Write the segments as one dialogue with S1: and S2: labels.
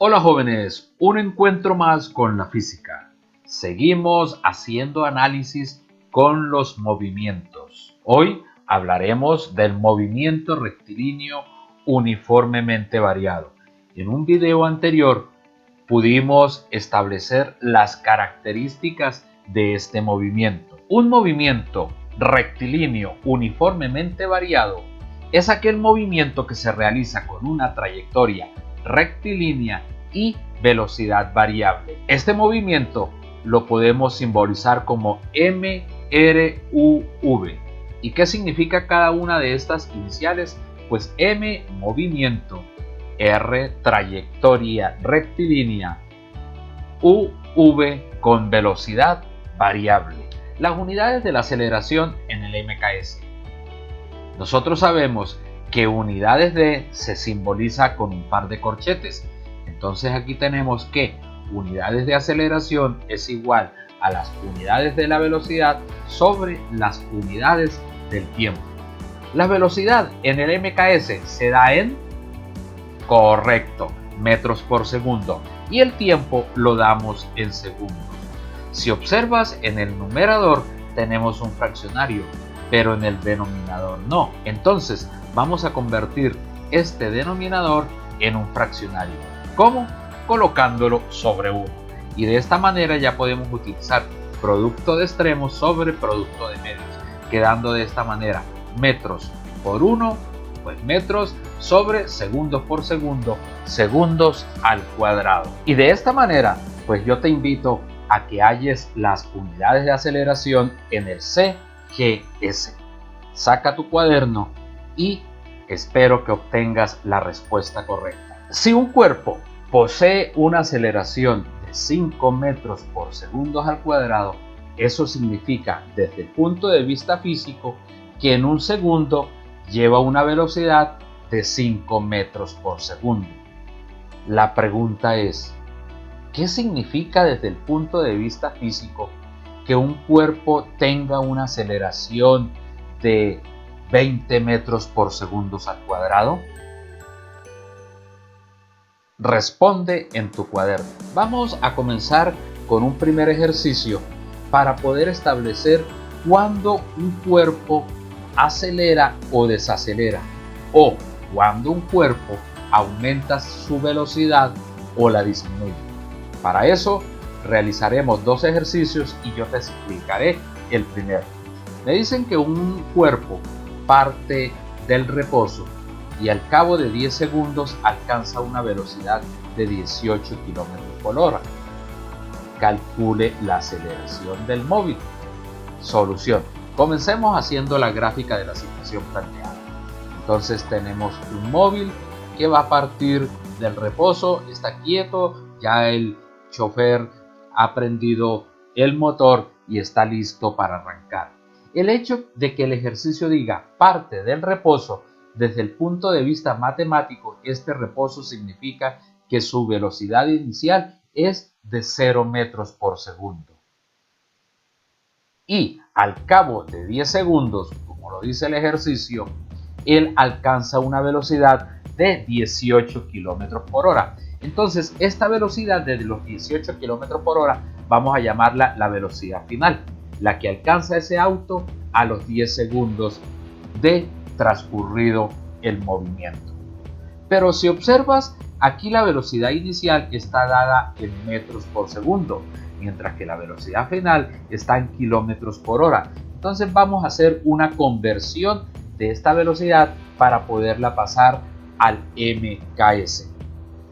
S1: Hola jóvenes, un encuentro más con la física. Seguimos haciendo análisis con los movimientos. Hoy hablaremos del movimiento rectilíneo uniformemente variado. En un video anterior pudimos establecer las características de este movimiento. Un movimiento rectilíneo uniformemente variado es aquel movimiento que se realiza con una trayectoria rectilínea y velocidad variable. Este movimiento lo podemos simbolizar como M, R, U, V. ¿Y qué significa cada una de estas iniciales? Pues M, movimiento, R, trayectoria rectilínea, U, V, con velocidad variable. Las unidades de la aceleración en el MKS. Nosotros sabemos que unidades de se simboliza con un par de corchetes. Entonces aquí tenemos que unidades de aceleración es igual a las unidades de la velocidad sobre las unidades del tiempo. La velocidad en el MKS se da en, correcto, metros por segundo, y el tiempo lo damos en segundos. Si observas, en el numerador tenemos un fraccionario, pero en el denominador no. Entonces vamos a convertir este denominador en un fraccionario. ¿Cómo? Colocándolo sobre 1. Y de esta manera ya podemos utilizar producto de extremos sobre producto de medios, quedando de esta manera metros por 1, pues metros sobre segundos por segundo, segundos al cuadrado. Y de esta manera, pues yo te invito a que halles las unidades de aceleración en el CGS. Saca tu cuaderno y espero que obtengas la respuesta correcta. Si un cuerpo posee una aceleración de 5 metros por segundo al cuadrado, eso significa desde el punto de vista físico que en un segundo lleva una velocidad de 5 metros por segundo. La pregunta es, ¿qué significa desde el punto de vista físico que un cuerpo tenga una aceleración de 20 metros por segundo al cuadrado? Responde en tu cuaderno. Vamos a comenzar con un primer ejercicio para poder establecer cuándo un cuerpo acelera o desacelera, o cuando un cuerpo aumenta su velocidad o la disminuye. Para eso realizaremos dos ejercicios y yo te explicaré el primero. Me dicen que un cuerpo parte del reposo y al cabo de 10 segundos alcanza una velocidad de 18 km por hora. Calcule la aceleración del móvil. Solución. Comencemos haciendo la gráfica de la situación planteada. Entonces tenemos un móvil que va a partir del reposo, está quieto, ya el chofer ha prendido el motor y está listo para arrancar. El hecho de que el ejercicio diga parte del reposo, desde el punto de vista matemático, este reposo significa que su velocidad inicial es de 0 metros por segundo. Y al cabo de 10 segundos, como lo dice el ejercicio, él alcanza una velocidad de 18 km por hora. Entonces, esta velocidad de los 18 km por hora vamos a llamarla la velocidad final, la que alcanza ese auto a los 10 segundos de transcurrido el movimiento. Pero si observas, aquí la velocidad inicial está dada en metros por segundo, mientras que la velocidad final está en kilómetros por hora. Entonces vamos a hacer una conversión de esta velocidad para poderla pasar al MKS.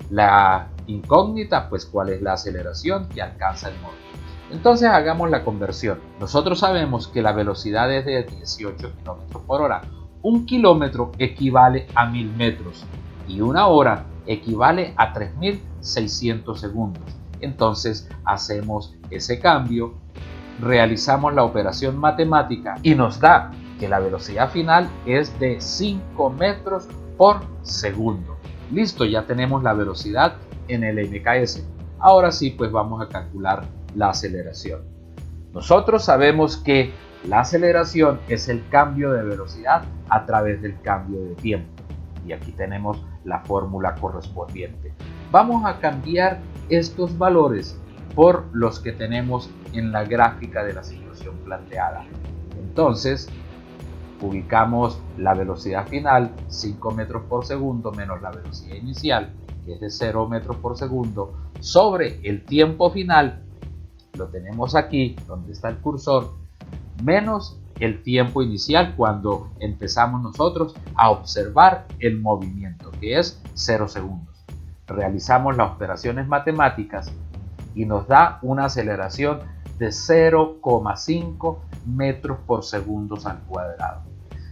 S1: La incógnita, pues cuál es la aceleración que alcanza el móvil. Entonces hagamos la conversión. Nosotros sabemos que la velocidad es de 18 km por hora. Un kilómetro equivale a 1000 metros y una hora equivale a 3600 segundos. Entonces hacemos ese cambio, realizamos la operación matemática y nos da que la velocidad final es de 5 metros por segundo. Listo, ya tenemos la velocidad en el MKS. Ahora sí, pues vamos a calcular la aceleración. Nosotros sabemos que la aceleración es el cambio de velocidad a través del cambio de tiempo. Y aquí tenemos la fórmula correspondiente. Vamos a cambiar estos valores por los que tenemos en la gráfica de la situación planteada. Entonces, ubicamos la velocidad final, 5 metros por segundo, menos la velocidad inicial, que es de 0 metros por segundo, sobre el tiempo final, lo tenemos aquí, donde está el cursor, menos el tiempo inicial cuando empezamos nosotros a observar el movimiento, que es 0 segundos. Realizamos las operaciones matemáticas y nos da una aceleración de 0,5 metros por segundo al cuadrado.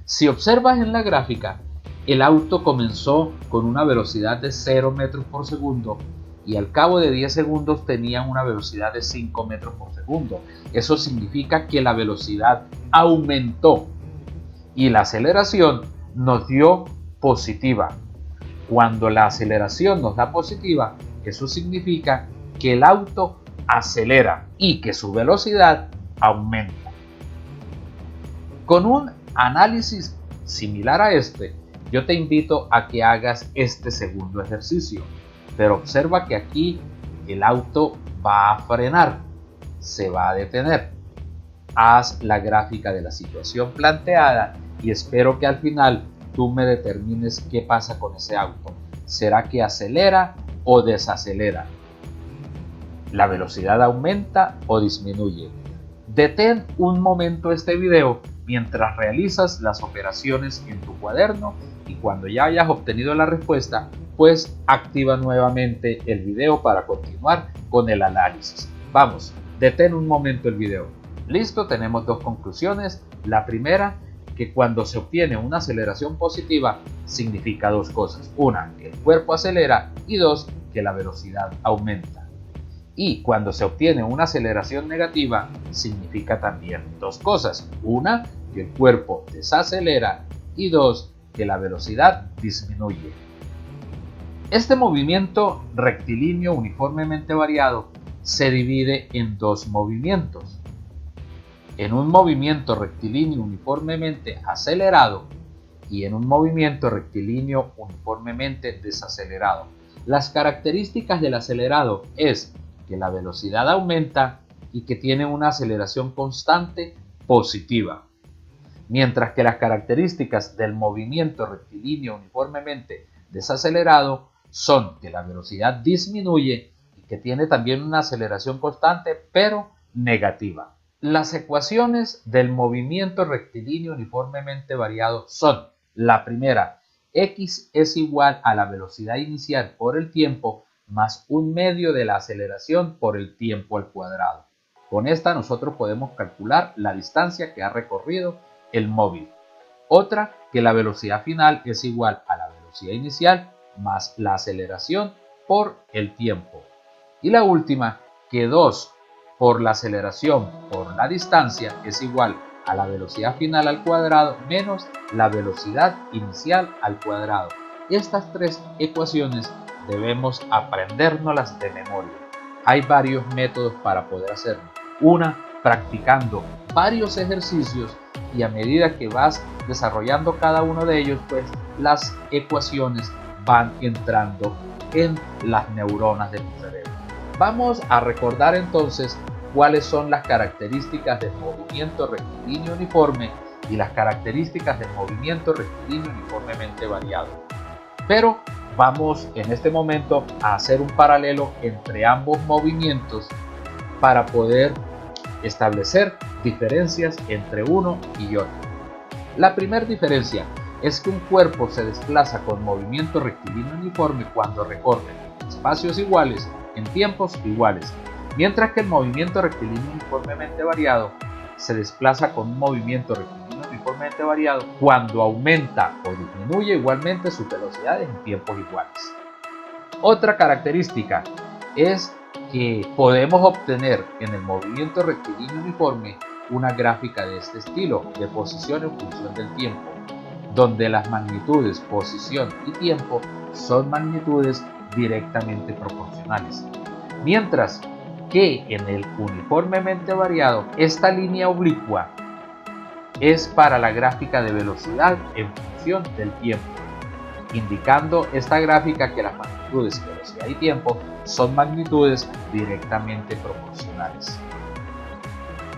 S1: Si observas en la gráfica, el auto comenzó con una velocidad de 0 metros por segundo y al cabo de 10 segundos tenía una velocidad de 5 metros por segundo. Eso significa que la velocidad aumentó y la aceleración nos dio positiva. Cuando la aceleración nos da positiva, eso significa que el auto acelera y que su velocidad aumenta. Con un análisis similar a este, yo te invito a que hagas este segundo ejercicio, pero observa que aquí el auto va a frenar, se va a detener. Haz la gráfica de la situación planteada y espero que al final tú me determines qué pasa con ese auto. ¿Será que acelera o desacelera? ¿La velocidad aumenta o disminuye? Detén un momento este video mientras realizas las operaciones en tu cuaderno y cuando ya hayas obtenido la respuesta, pues activa nuevamente el video para continuar con el análisis. Vamos, detén un momento el video. Listo, tenemos dos conclusiones. La primera, que cuando se obtiene una aceleración positiva significa dos cosas. Una, que el cuerpo acelera y dos, que la velocidad aumenta. Y cuando se obtiene una aceleración negativa significa también dos cosas. Una, que el cuerpo desacelera y dos, que la velocidad disminuye. Este movimiento rectilíneo uniformemente variado se divide en dos movimientos. En un movimiento rectilíneo uniformemente acelerado y en un movimiento rectilíneo uniformemente desacelerado. Las características del acelerado es que la velocidad aumenta y que tiene una aceleración constante positiva, mientras que las características del movimiento rectilíneo uniformemente desacelerado son que la velocidad disminuye y que tiene también una aceleración constante pero negativa. Las ecuaciones del movimiento rectilíneo uniformemente variado son: la primera, x es igual a la velocidad inicial por el tiempo más un medio de la aceleración por el tiempo al cuadrado. Con esta nosotros podemos calcular la distancia que ha recorrido el móvil. Otra, que la velocidad final es igual a la velocidad inicial más la aceleración por el tiempo. Y la última, que 2 por la aceleración por la distancia es igual a la velocidad final al cuadrado menos la velocidad inicial al cuadrado. Estas tres ecuaciones debemos aprendérnoslas de memoria. Hay varios métodos para poder hacerlo. Una, practicando varios ejercicios y a medida que vas desarrollando cada uno de ellos, pues las ecuaciones van entrando en las neuronas de tu cerebro. Vamos a recordar entonces cuáles son las características del movimiento rectilíneo uniforme y las características del movimiento rectilíneo uniformemente variado. Pero vamos en este momento a hacer un paralelo entre ambos movimientos para poder establecer diferencias entre uno y otro. La primera diferencia es que un cuerpo se desplaza con movimiento rectilíneo uniforme cuando recorre espacios iguales en tiempos iguales, mientras que el movimiento rectilíneo uniformemente variado se desplaza con un movimiento rectilíneo uniformemente variado cuando aumenta o disminuye igualmente sus velocidades en tiempos iguales. Otra característica es que podemos obtener en el movimiento rectilíneo uniforme una gráfica de este estilo, de posición en función del tiempo, donde las magnitudes posición y tiempo son magnitudes directamente proporcionales. Mientras que en el uniformemente variado, esta línea oblicua es para la gráfica de velocidad en función del tiempo. indicando esta gráfica que las magnitudes velocidad y tiempo son magnitudes directamente proporcionales.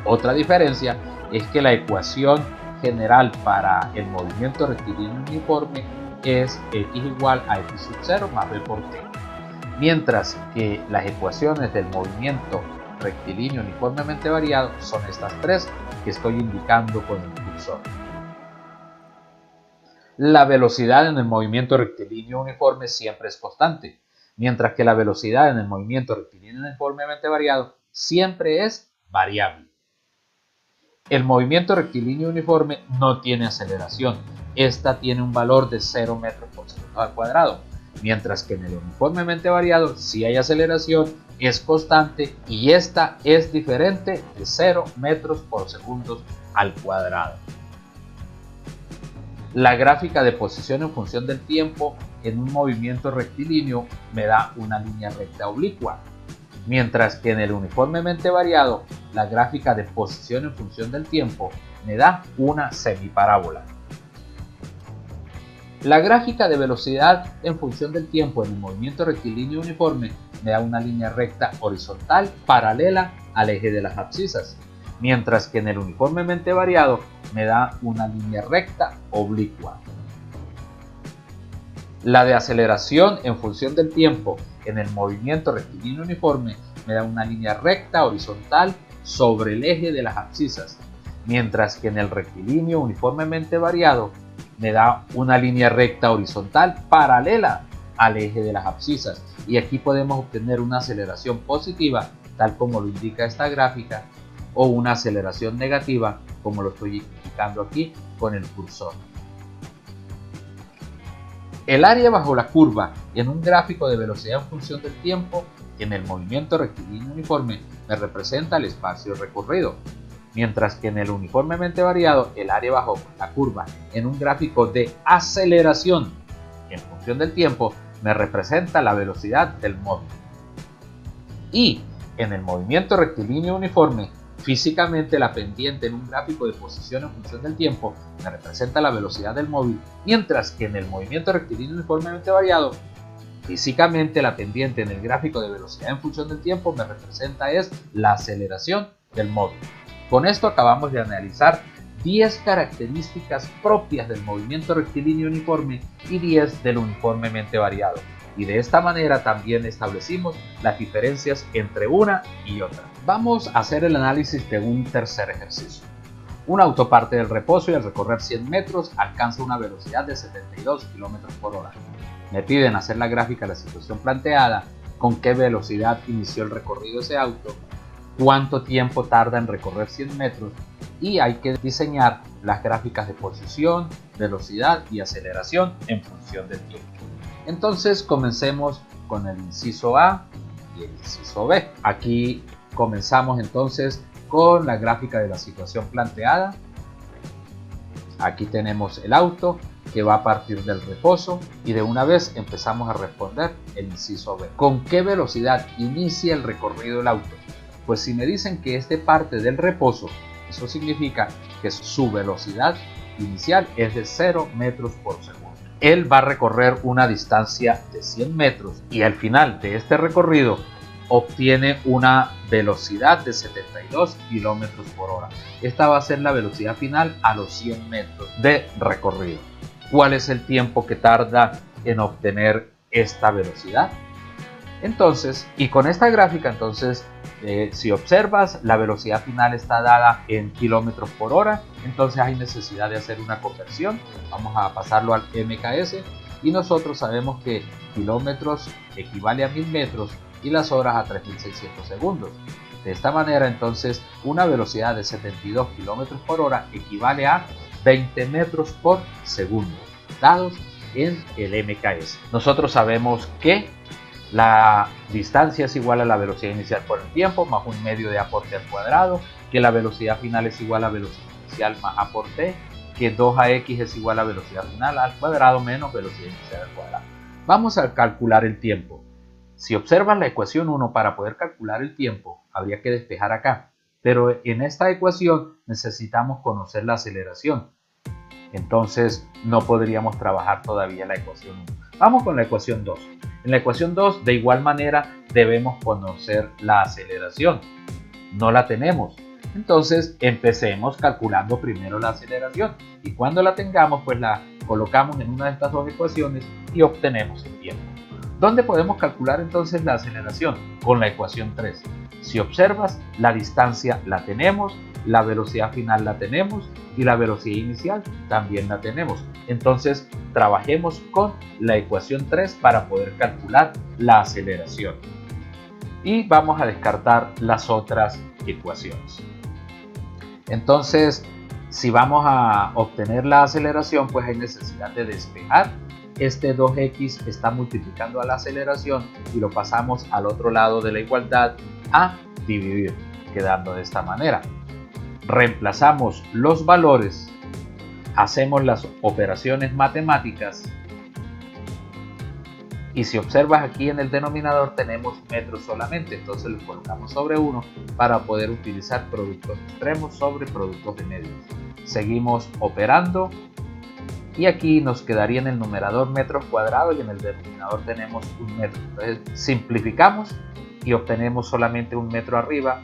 S1: Otra diferencia es que la ecuación general para el movimiento rectilíneo uniforme es x igual a x sub 0 más b por t, mientras que las ecuaciones del movimiento rectilíneo uniformemente variado son estas tres que estoy indicando con el cursor. La velocidad en el movimiento rectilíneo uniforme siempre es constante, mientras que la velocidad en el movimiento rectilíneo uniformemente variado siempre es variable. El movimiento rectilíneo uniforme no tiene aceleración. Esta tiene un valor de 0 metros por segundo al cuadrado, mientras que en el uniformemente variado sí hay aceleración, es constante y esta es diferente de 0 metros por segundo al cuadrado. La gráfica de posición en función del tiempo en un movimiento rectilíneo me da una línea recta oblicua, mientras que en el uniformemente variado, la gráfica de posición en función del tiempo me da una semiparábola. La gráfica de velocidad en función del tiempo en el movimiento rectilíneo uniforme me da una línea recta horizontal paralela al eje de las abscisas, mientras que en el uniformemente variado me da una línea recta oblicua. La de aceleración en función del tiempo en el movimiento rectilíneo uniforme me da una línea recta horizontal sobre el eje de las abscisas, mientras que en el rectilíneo uniformemente variado me da una línea recta horizontal paralela al eje de las abscisas. Y aquí podemos obtener una aceleración positiva, tal como lo indica esta gráfica, o una aceleración negativa, como lo estoy indicando aquí con el cursor. El área bajo la curva en un gráfico de velocidad en función del tiempo en el movimiento rectilíneo uniforme me representa el espacio recorrido, mientras que en el uniformemente variado el área bajo la curva en un gráfico de aceleración en función del tiempo me representa la velocidad del móvil. Y en el movimiento rectilíneo uniforme, físicamente la pendiente en un gráfico de posición en función del tiempo me representa la velocidad del móvil, mientras que en el movimiento rectilíneo uniformemente variado, físicamente la pendiente en el gráfico de velocidad en función del tiempo me representa es la aceleración del móvil. Con esto acabamos de analizar 10 características propias del movimiento rectilíneo uniforme y 10 del uniformemente variado. Y de esta manera también establecimos las diferencias entre una y otra. Vamos a hacer el análisis de un tercer ejercicio. Un auto parte del reposo y al recorrer 100 metros alcanza una velocidad de 72 km por hora. Me piden hacer la gráfica de la situación planteada, con qué velocidad inició el recorrido ese auto, cuánto tiempo tarda en recorrer 100 metros y hay que diseñar las gráficas de posición, velocidad y aceleración en función del tiempo. Entonces comencemos con el inciso A y el inciso B. Aquí comenzamos entonces con la gráfica de la situación planteada. Aquí tenemos el auto que va a partir del reposo y de una vez empezamos a responder el inciso B. ¿Con qué velocidad inicia el recorrido del auto? Pues si me dicen que este parte del reposo, eso significa que su velocidad inicial es de 0 metros por segundo. Él va a recorrer una distancia de 100 metros y al final de este recorrido obtiene una velocidad de 72 kilómetros por hora. Esta va a ser la velocidad final a los 100 metros de recorrido. ¿Cuál es el tiempo que tarda en obtener esta velocidad? Entonces, y con esta gráfica, entonces, si observas, la velocidad final está dada en kilómetros por hora, entonces hay necesidad de hacer una conversión. Vamos a pasarlo al MKS y nosotros sabemos que kilómetros equivale a 1000 metros y las horas a 3600 segundos. De esta manera, entonces, una velocidad de 72 kilómetros por hora equivale a 20 metros por segundo, dados en el MKS. Nosotros sabemos que la distancia es igual a la velocidad inicial por el tiempo más un medio de A por T al cuadrado, que la velocidad final es igual a velocidad inicial más A por T, que 2AX es igual a velocidad final al cuadrado menos velocidad inicial al cuadrado. Vamos a calcular el tiempo. Si observan la ecuación 1, para poder calcular el tiempo habría que despejar acá, pero en esta ecuación necesitamos conocer la aceleración. Entonces no podríamos trabajar todavía la ecuación 1. Vamos con la ecuación 2. En la ecuación 2, de igual manera, debemos conocer la aceleración. No la tenemos. Entonces empecemos calculando primero la aceleración. Y cuando la tengamos, pues la colocamos en una de estas dos ecuaciones y obtenemos el tiempo. ¿Dónde podemos calcular entonces la aceleración? Con la ecuación 3. Si observas, la distancia la tenemos, la velocidad final la tenemos y la velocidad inicial también la tenemos. Entonces trabajemos con la ecuación 3 para poder calcular la aceleración. Y vamos a descartar las otras ecuaciones. Entonces, si vamos a obtener la aceleración, pues hay necesidad de despejar. Este 2x está multiplicando a la aceleración y lo pasamos al otro lado de la igualdad a dividir, quedando de esta manera. Reemplazamos los valores, hacemos las operaciones matemáticas y si observas aquí en el denominador tenemos metros solamente, entonces lo colocamos sobre 1 para poder utilizar productos extremos sobre productos de medios. Seguimos operando y aquí nos quedaría en el numerador metros cuadrados y en el denominador tenemos un metro. Entonces simplificamos y obtenemos solamente un metro arriba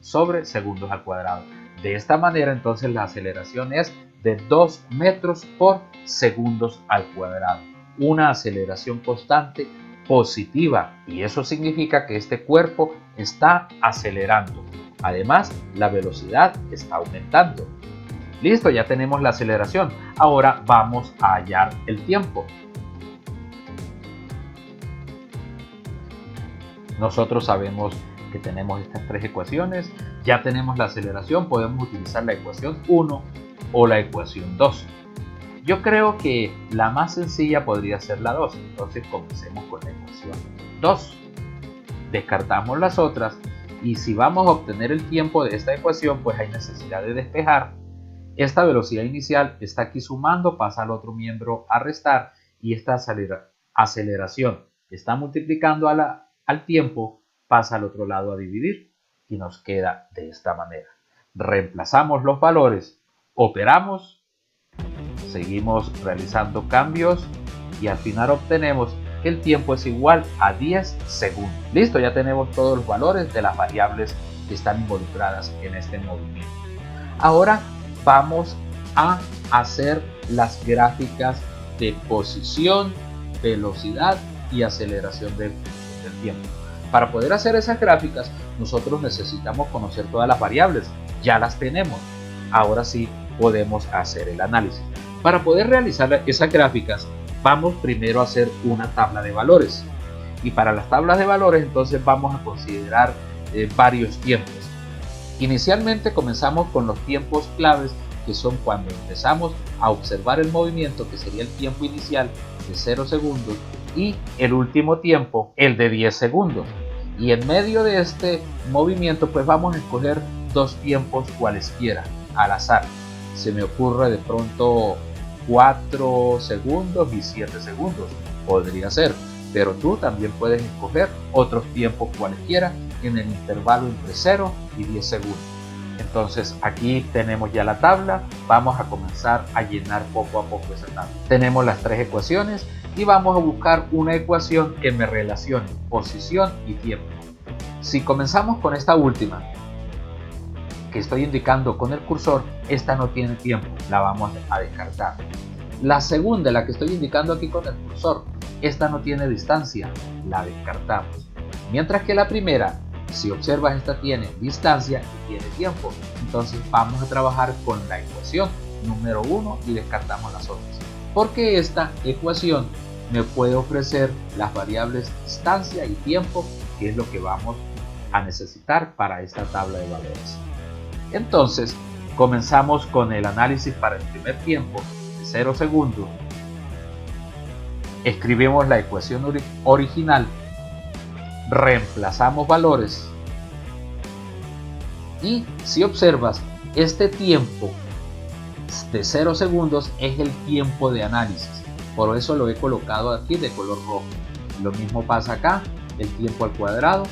S1: sobre segundos al cuadrado. De esta manera entonces la aceleración es de 2 metros por segundos al cuadrado. Una aceleración constante positiva y eso significa que este cuerpo está acelerando. Además, la velocidad está aumentando. Listo, ya tenemos la aceleración. Ahora vamos a hallar el tiempo. Nosotros sabemos que tenemos estas tres ecuaciones. Ya tenemos la aceleración, podemos utilizar la ecuación 1 o la ecuación 2. Yo creo que la más sencilla podría ser la 2. Entonces comencemos con la ecuación 2. Descartamos las otras y si vamos a obtener el tiempo de esta ecuación, pues hay necesidad de despejar. Esta velocidad inicial está aquí sumando, pasa al otro miembro a restar y esta aceleración está multiplicando al tiempo, pasa al otro lado a dividir y nos queda de esta manera. Reemplazamos los valores, operamos, seguimos realizando cambios y al final obtenemos que el tiempo es igual a 10 segundos. Listo, ya tenemos todos los valores de las variables que están involucradas en este movimiento. Ahora vamos a hacer las gráficas de posición, velocidad y aceleración del tiempo. Para poder hacer esas gráficas, nosotros necesitamos conocer todas las variables. Ya las tenemos. Ahora sí podemos hacer el análisis. Para poder realizar esas gráficas, vamos primero a hacer una tabla de valores. Y para las tablas de valores, entonces vamos a considerar varios tiempos. Inicialmente comenzamos con los tiempos claves, que son cuando empezamos a observar el movimiento, que sería el tiempo inicial de 0 segundos, y el último tiempo, el de 10 segundos. Y en medio de este movimiento, pues vamos a escoger dos tiempos cualesquiera, al azar. Se me ocurre de pronto 4 segundos y 7 segundos, podría ser. Pero tú también puedes escoger otros tiempos cualesquiera en el intervalo entre 0 y 10 segundos. Entonces aquí tenemos ya la tabla, vamos a comenzar a llenar poco a poco esa tabla. Tenemos las tres ecuaciones y vamos a buscar una ecuación que me relacione posición y tiempo. Si comenzamos con esta última, que estoy indicando con el cursor, esta no tiene tiempo, la vamos a descartar. La segunda, la que estoy indicando aquí con el cursor, esta no tiene distancia, la descartamos. Mientras que la primera, si observas, esta tiene distancia y tiene tiempo. Entonces vamos a trabajar con la ecuación número 1 y descartamos las otras. Porque esta ecuación me puede ofrecer las variables distancia y tiempo, que es lo que vamos a necesitar para esta tabla de valores. Entonces comenzamos con el análisis para el primer tiempo de 0 segundos. Escribimos la ecuación original, reemplazamos valores y si observas, este tiempo de 0 segundos es el tiempo de análisis, por eso lo he colocado aquí de color rojo. Lo mismo pasa acá, el tiempo al cuadrado,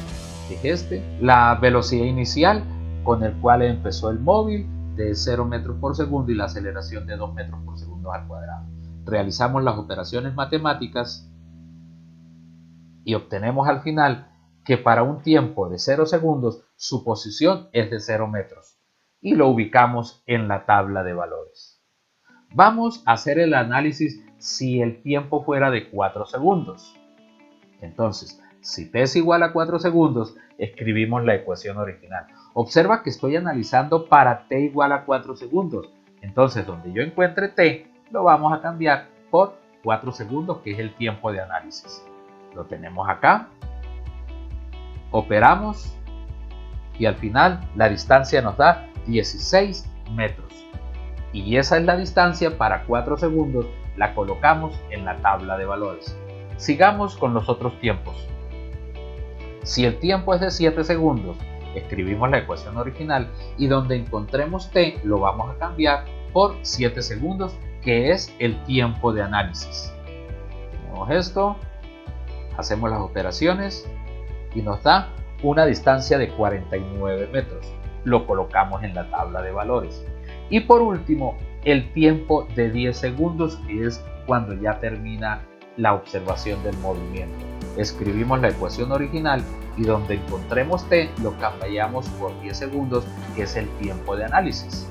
S1: que es este, la velocidad inicial con el cual empezó el móvil de 0 metros por segundo y la aceleración de 2 metros por segundo al cuadrado. Realizamos las operaciones matemáticas y obtenemos al final que para un tiempo de 0 segundos su posición es de 0 metros y lo ubicamos en la tabla de valores. Vamos a hacer el análisis si el tiempo fuera de 4 segundos. Entonces, si t es igual a 4 segundos, escribimos la ecuación original. Observa que estoy analizando para t igual a 4 segundos. Entonces, donde yo encuentre t, lo vamos a cambiar por 4 segundos, que es el tiempo de análisis. Lo tenemos acá. Operamos y al final la distancia nos da 16 metros. Y esa es la distancia para 4 segundos, la colocamos en la tabla de valores. Sigamos con los otros tiempos. Si el tiempo es de 7 segundos, escribimos la ecuación original y donde encontremos t lo vamos a cambiar por 7 segundos, que es el tiempo de análisis. Tenemos esto, hacemos las operaciones y nos da una distancia de 49 metros. Lo colocamos en la tabla de valores. Y por último, el tiempo de 10 segundos, que es cuando ya termina la observación del movimiento. Escribimos la ecuación original y donde encontremos t lo cambiamos por 10 segundos, que es el tiempo de análisis.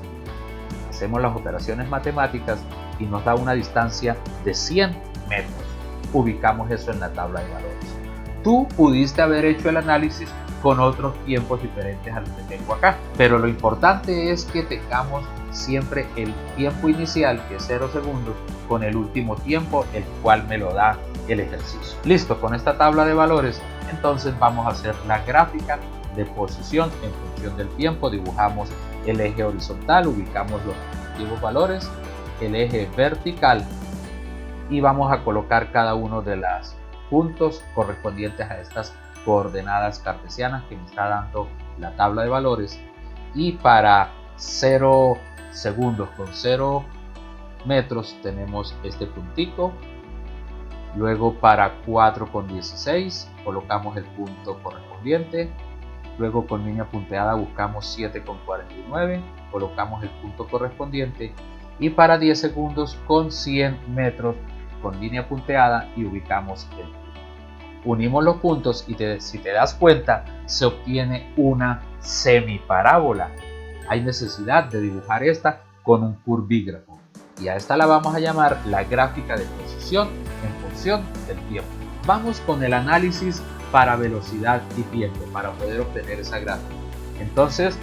S1: Hacemos las operaciones matemáticas y nos da una distancia de 100 metros. Ubicamos eso en la tabla de valores. Tú pudiste haber hecho el análisis con otros tiempos diferentes a los que tengo acá, pero lo importante es que tengamos siempre el tiempo inicial, que es 0 segundos, con el último tiempo, el cual me lo da el ejercicio. Listo, con esta tabla de valores, entonces vamos a hacer la gráfica de posición en función del tiempo. Dibujamos el eje horizontal, ubicamos los respectivos valores, el eje vertical y vamos a colocar cada uno de los puntos correspondientes a estas coordenadas cartesianas que me está dando la tabla de valores. Y para 0 segundos con 0 metros tenemos este puntico. Luego para 4 con 16 colocamos el punto correspondiente. Luego con línea punteada buscamos 7 con 49, colocamos el punto correspondiente. Y para 10 segundos con 100 metros con línea punteada y ubicamos el punto. Unimos los puntos y si te das cuenta, se obtiene una semiparábola. Hay necesidad de dibujar esta con un curvígrafo. Y a esta la vamos a llamar la gráfica de posición en función del tiempo. Vamos con el análisis para velocidad y tiempo para poder obtener esa gráfica. Entonces,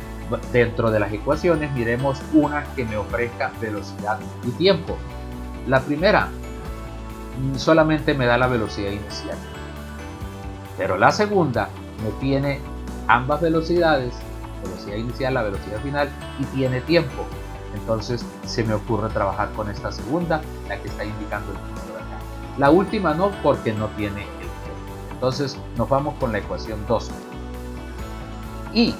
S1: dentro de las ecuaciones, miremos una que me ofrezca velocidad y tiempo. La primera solamente me da la velocidad inicial, pero la segunda me tiene ambas velocidades, velocidad inicial, la velocidad final, y tiene tiempo. Entonces se me ocurre trabajar con esta segunda, la que está indicando el punto de acá. La última no, porque no tiene el tiempo. Entonces nos vamos con la ecuación 2. Y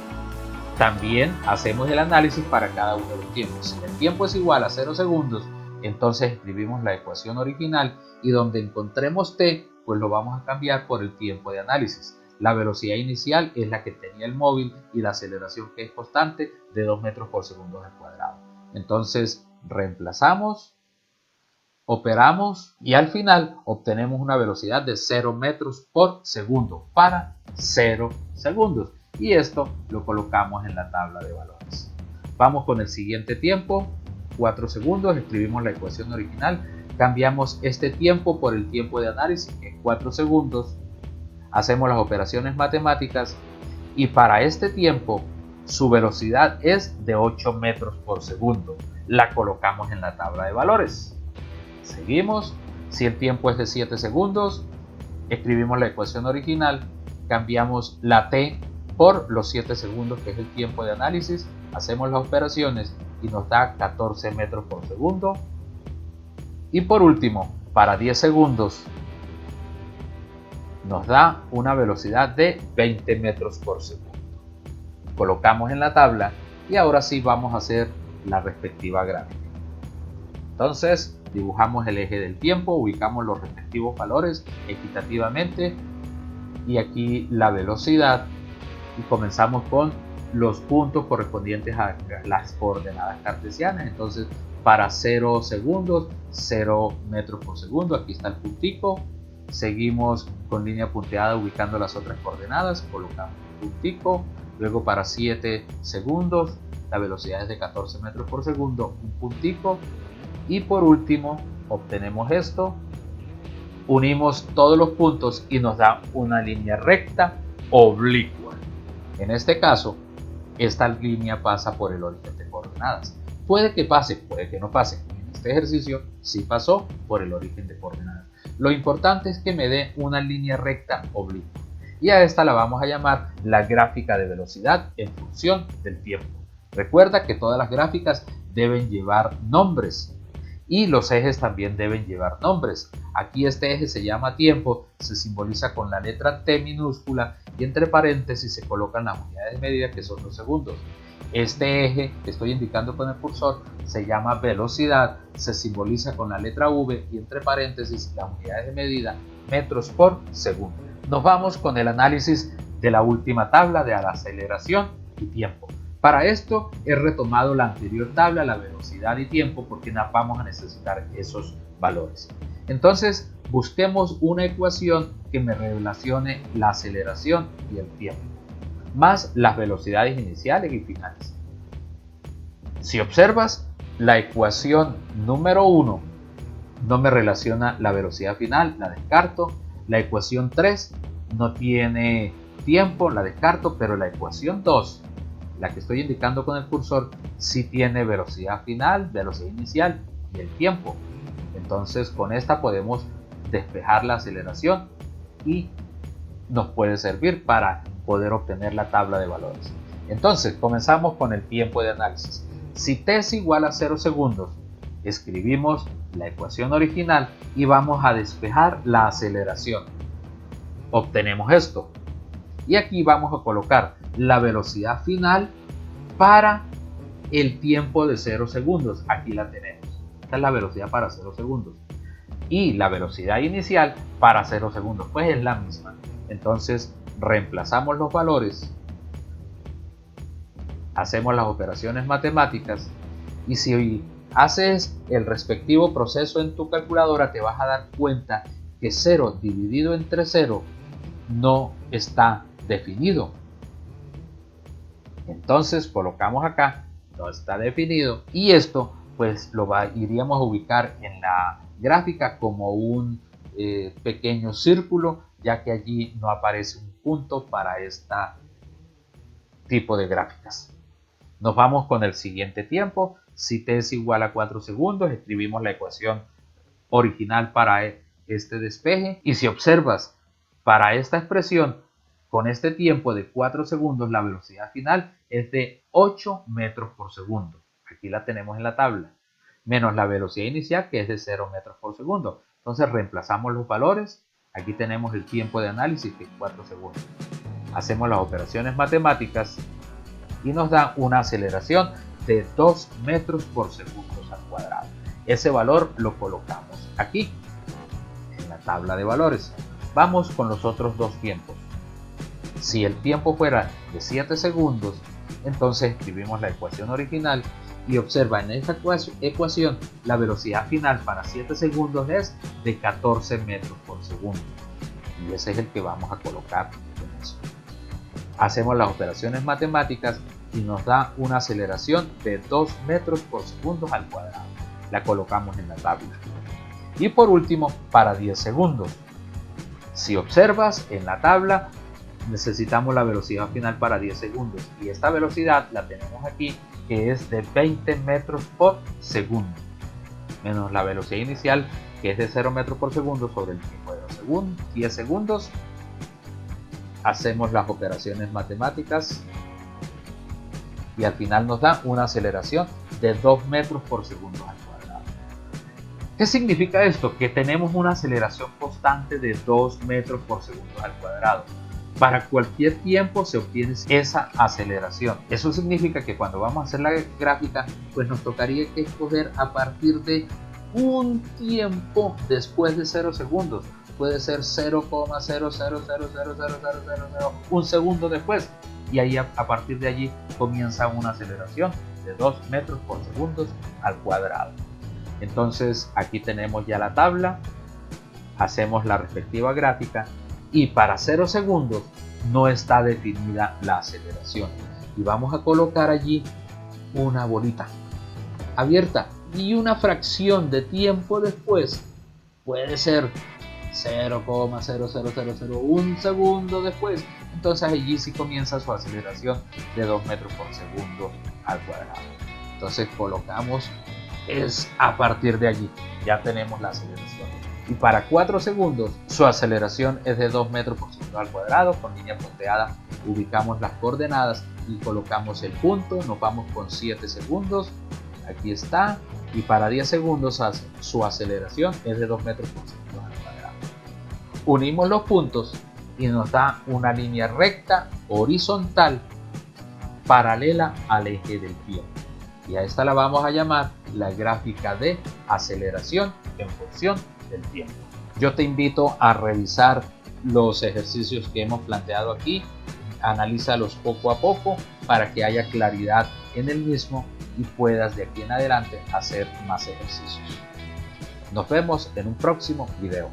S1: también hacemos el análisis para cada uno de los tiempos. Si el tiempo es igual a 0 segundos, entonces escribimos la ecuación original y donde encontremos t, pues lo vamos a cambiar por el tiempo de análisis. La velocidad inicial es la que tenía el móvil y la aceleración, que es constante, de 2 metros por segundo al cuadrado. Entonces reemplazamos, operamos y al final obtenemos una velocidad de 0 metros por segundo para 0 segundos. Y esto lo colocamos en la tabla de valores. Vamos con el siguiente tiempo, 4 segundos, escribimos la ecuación original, cambiamos este tiempo por el tiempo de análisis, que es 4 segundos, hacemos las operaciones matemáticas y para este tiempo su velocidad es de 8 metros por segundo. La colocamos en la tabla de valores. Seguimos. Si el tiempo es de 7 segundos, escribimos la ecuación original, cambiamos la t por los 7 segundos, que es el tiempo de análisis, hacemos las operaciones y nos da 14 metros por segundo. Y por último, para 10 segundos, nos da una velocidad de 20 metros por segundo. Colocamos en la tabla y ahora sí vamos a hacer la respectiva gráfica. Entonces dibujamos el eje del tiempo, ubicamos los respectivos valores equitativamente y aquí la velocidad y comenzamos con los puntos correspondientes a las coordenadas cartesianas. Entonces, para 0 segundos, 0 metros por segundo, aquí está el puntico. Seguimos con línea punteada ubicando las otras coordenadas, colocamos un puntico. Luego para 7 segundos, la velocidad es de 14 metros por segundo, un puntico. Y por último, obtenemos esto, unimos todos los puntos y nos da una línea recta oblicua. En este caso, esta línea pasa por el origen de coordenadas. Puede que pase, puede que no pase. En este ejercicio sí pasó por el origen de coordenadas. Lo importante es que me dé una línea recta oblicua. Y a esta la vamos a llamar la gráfica de velocidad en función del tiempo. Recuerda que todas las gráficas deben llevar nombres y los ejes también deben llevar nombres. Aquí este eje se llama tiempo, se simboliza con la letra T minúscula y entre paréntesis se colocan las unidades de medida que son los segundos. Este eje que estoy indicando con el cursor se llama velocidad, se simboliza con la letra V y entre paréntesis las unidades de medida metros por segundo. Nos vamos con el análisis de la última tabla de la aceleración y tiempo. Para esto he retomado la anterior tabla, la velocidad y tiempo, porque vamos a necesitar esos valores. Entonces busquemos una ecuación que me relacione la aceleración y el tiempo, más las velocidades iniciales y finales. Si observas, la ecuación número 1 no me relaciona la velocidad final, la descarto. La ecuación 3 no tiene tiempo, la descarto, pero la ecuación 2, la que estoy indicando con el cursor, sí tiene velocidad final, velocidad inicial y el tiempo. Entonces con esta podemos despejar la aceleración y nos puede servir para poder obtener la tabla de valores. Entonces comenzamos con el tiempo de análisis. Si t es igual a 0 segundos, escribimos la ecuación original y vamos a despejar la aceleración. Obtenemos esto. Y aquí vamos a colocar la velocidad final para el tiempo de 0 segundos. Aquí la tenemos. Esta es la velocidad para 0 segundos. Y la velocidad inicial para 0 segundos. Pues es la misma. Entonces reemplazamos los valores. Hacemos las operaciones matemáticas. Y si haces el respectivo proceso en tu calculadora, te vas a dar cuenta que 0 dividido entre 0 no está definido. Entonces colocamos acá, no está definido, y esto pues iríamos a ubicar en la gráfica como un pequeño círculo, ya que allí no aparece un punto para este tipo de gráficas. Nos vamos con el siguiente tiempo. Si t es igual a 4 segundos, escribimos la ecuación original para este despeje, y si observas, para esta expresión, con este tiempo de 4 segundos, la velocidad final es de 8 metros por segundo. Aquí la tenemos en la tabla. Menos la velocidad inicial, que es de 0 metros por segundo. Entonces reemplazamos los valores. Aquí tenemos el tiempo de análisis, que es 4 segundos. Hacemos las operaciones matemáticas y nos da una aceleración de 2 metros por segundo al cuadrado. Ese valor lo colocamos aquí, en la tabla de valores. Vamos con los otros dos tiempos. Si el tiempo fuera de 7 segundos, entonces escribimos la ecuación original y observa en esta ecuación la velocidad final para 7 segundos es de 14 metros por segundo. Y ese es el que vamos a colocar en eso. Hacemos las operaciones matemáticas y nos da una aceleración de 2 metros por segundo al cuadrado. La colocamos en la tabla. Y por último, para 10 segundos. Si observas en la tabla, necesitamos la velocidad final para 10 segundos. Y esta velocidad la tenemos aquí, que es de 20 metros por segundo. Menos la velocidad inicial, que es de 0 metros por segundo sobre el tiempo de 10 segundos. Hacemos las operaciones matemáticas y al final nos da una aceleración de 2 metros por segundo al cuadrado. ¿Qué significa esto? Que tenemos una aceleración constante de 2 metros por segundo al cuadrado. Para cualquier tiempo se obtiene esa aceleración. Eso significa que cuando vamos a hacer la gráfica, pues nos tocaría que escoger a partir de un tiempo después de 0 segundos. Puede ser 0,00000000 un segundo después. y ahí a partir de allí comienza una aceleración de 2 metros por segundo al cuadrado. Entonces aquí tenemos ya la tabla, hacemos la respectiva gráfica y para 0 segundos no está definida la aceleración y vamos a colocar allí una bolita abierta y una fracción de tiempo después puede ser 0,00001 segundo después, entonces allí sí comienza su aceleración de 2 metros por segundo al cuadrado. Entonces colocamos, es a partir de allí, ya tenemos la aceleración. Y para 4 segundos su aceleración es de 2 metros por segundo al cuadrado, con línea punteada ubicamos las coordenadas y colocamos el punto, nos vamos con 7 segundos, aquí está, y para 10 segundos su aceleración es de 2 metros por segundo al cuadrado. Unimos los puntos y nos da una línea recta horizontal paralela al eje del tiempo. Y a esta la vamos a llamar la gráfica de aceleración en función del tiempo. Yo te invito a revisar los ejercicios que hemos planteado aquí, analízalos poco a poco para que haya claridad en el mismo y puedas de aquí en adelante hacer más ejercicios. Nos vemos en un próximo video.